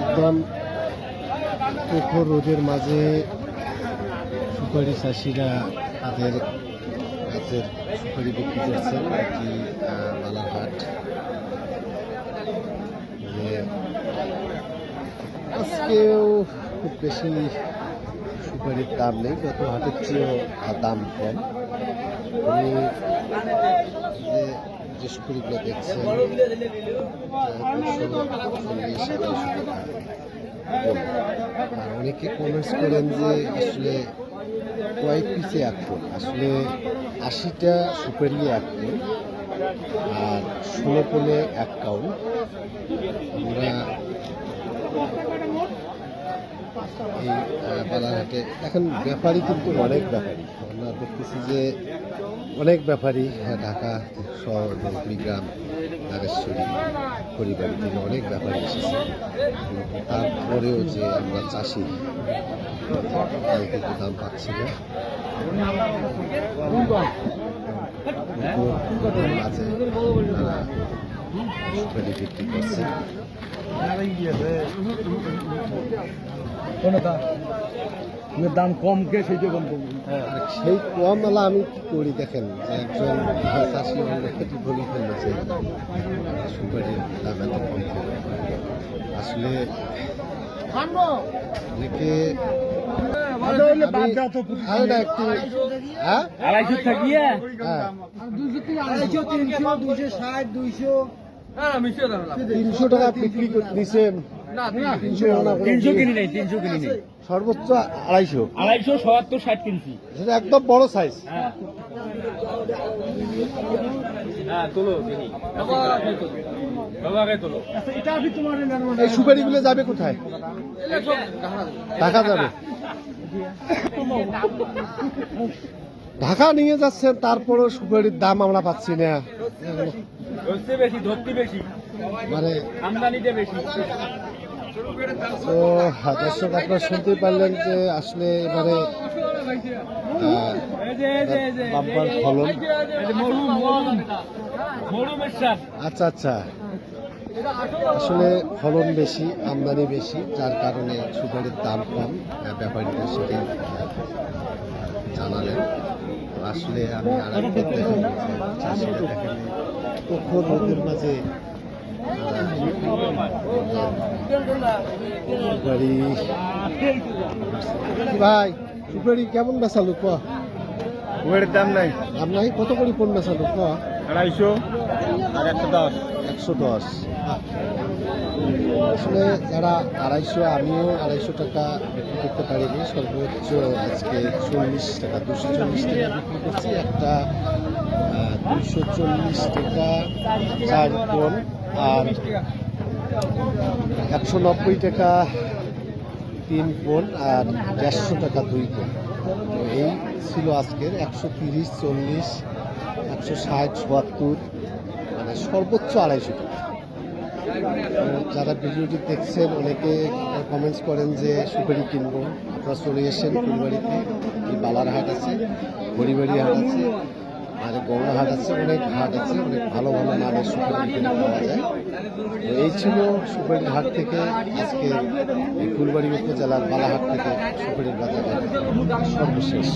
একদম প্রখর রোদের মাঝে সুপারি চাষিরা তাদের গাছের সুপারি বিক্রি করছেন। এটি বালারহাট। আজকেও খুব বেশি সুপারির দাম নেই, গত হাটের চেয়েও দাম কম। আমি যে সুপারিগুলো দেখছেন 240-250 টাকা। আর অনেকে কমেন্টস করেন যে আসলে কয়েক পিসে এক ফুল, আসলে 80টা সুপারি এক ফুল আর 16 পোলে এক কাউন্ট। আমরা এই বালারহাটে এখন ব্যাপারী কিন্তু অনেক ব্যাপারী, আমরা দেখতেছি যে অনেক ব্যাপারী ঢাকা শহর, কুড়িগ্রাম, নাগেশ্বরী, পরিবাড়ি থেকে অনেক ব্যাপারী এসেছে। তারপরেও যে আমরা চাষি কিন্তু দাম পাচ্ছি না। মাঝে তারা সুপারি বিক্রি করছে। দাম কম কে সেই কম সেই কম আলা আমি কি করি দেখেন, যে একজন চাষি বলি ফেলেছে সুপারির দাম এত কম করে। আসলে অনেকে একটু 250 থাকিয়ে 300 টাকা বিক্রি দিচ্ছে। 300 কিনি নেই, 300 কিনি নেই, সর্বোচ্চ 250, 250-70-60 কিনছি। সেটা একদম বড় সাইজ। এই সুপারিগুলো যাবে কোথায়? ঢাকা যাবে। ঢাকা নিয়ে যাচ্ছেন, তারপরও সুপারির দাম আমরা পাচ্ছি না। মানে তো দর্শক আপনারা শুনতে পারলেন যে আসলে এবারে বাম্পার ফলন। আচ্ছা আচ্ছা, আসলে ফলন বেশি, আমদানি বেশি, যার কারণে সুপারির দাম কম। ব্যাপারীরা সেটাই জানালেন। আসলে আমি আরেকবার দেখেন চাষিরা দেখেন প্রখর রোদের মাঝে সুপারি। ভাই সুপারি কেমন বেচালু ক? সুপারির দাম নাই, দাম নাই। কত করে কোন বেচালু ক? 250 আর 110। 110। আসলে যারা 250, আমিও 250 টাকা বিক্রি করতে পারিনি। সর্বোচ্চ আজকে 40 টাকা, 240 টাকা বিক্রি করছি। একটা 240 টাকা 4 কোণ আর 190 টাকা 3 কোণ আর 150 টাকা 2 কোণ। তো এই ছিল আজকের 130, 40, 160, 72, মানে সর্বোচ্চ 250 টাকা। যারা ভিডিওটি দেখছেন অনেকে কমেন্টস করেন যে সুপারি কিনবো, আপনারা চলে এসেছেন ফুলবাড়িতে। বালারহাট আছে, হরিবাড়ি হাট আছে, আর গঙ্গাহাট আছে, অনেক হাট আছে, অনেক ভালো ভালো মানের সুপারি পাওয়া যায়। তো এই ছিল সুপারির হাট থেকে আজকে এই ফুলবাড়ি উপজেলার বালারহাট থেকে সুপারির বাজারের সর্বশেষ।